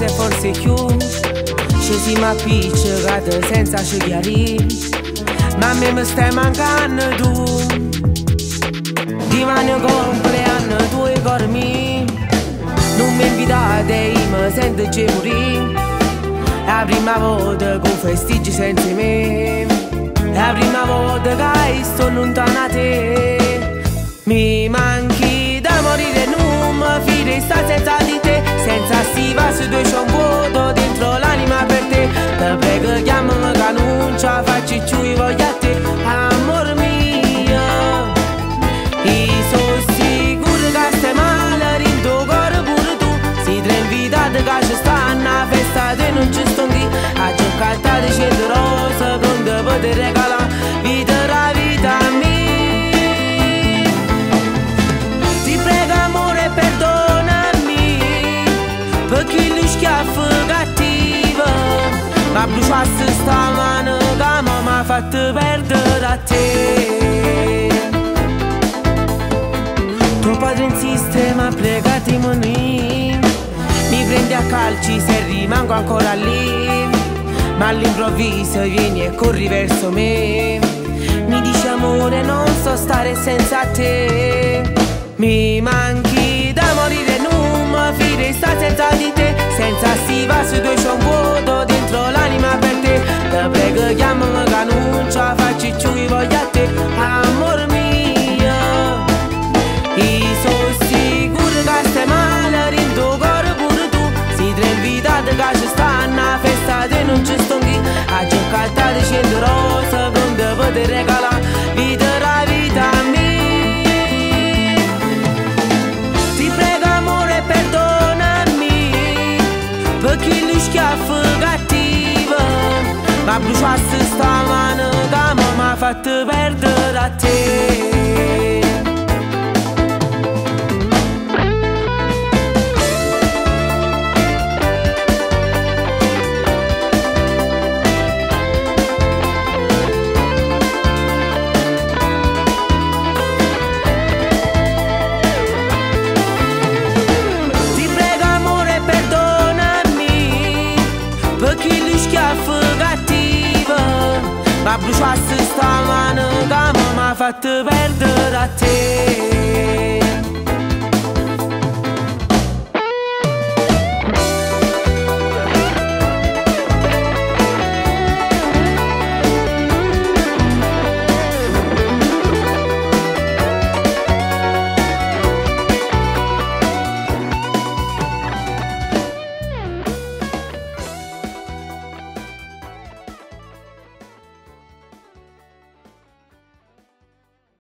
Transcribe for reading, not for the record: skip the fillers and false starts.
se forse più ci siamo appiccicati senza chiarire, ma a me mi stai mancando tu. Dimani compleanno tuo cor mio, non mi invitate e mi sento già morire. La prima volta che festeggi senza me, la prima volta che sto lontano da te. Mi manchi da morire, non mi fide sta senza di te. Senza sti passi due c'è un vuoto dentro l'anima per te. Te prego chiamami che non ce la faccio più, voglio a te, amor mio. Io sono sicuro che stai male, in tuo cuore pure tu. Si tre invitate che ci stanno a festa e non ci sto qui. A giocare di cento rosa, pronto per te regalare vita la vita mia. Perché lui schiaffo cattivo ma bruciasse sta mano che mi ha fatto perdere a te. Tuo padre insiste ma pregati monì, mi prendi a calci se rimango ancora lì. Ma all'improvviso vieni e corri verso me, mi dici amore non so stare senza te. Mi manchi da morire, non mi fide sta senza di te. Senza sti passi due c'è un vuoto dentro l'anima per te. Te prego chiamami che non ce la faccio più, voglio a te, amor mio. Io sono sicuro che stai male, in tuo cuore pure tu. Si tre invitate che ci stanno a festa e non ci sto qui. A giocare di cento rosa, pronto per te regalare vita la vita mia. Perché lui schiaffo cattivo ma bruciasse sta mano che mi ha fatto perdere a te. Perché lui schiaffo cattivo ma bruciasse sta mano che mi ha fatto perdere a te.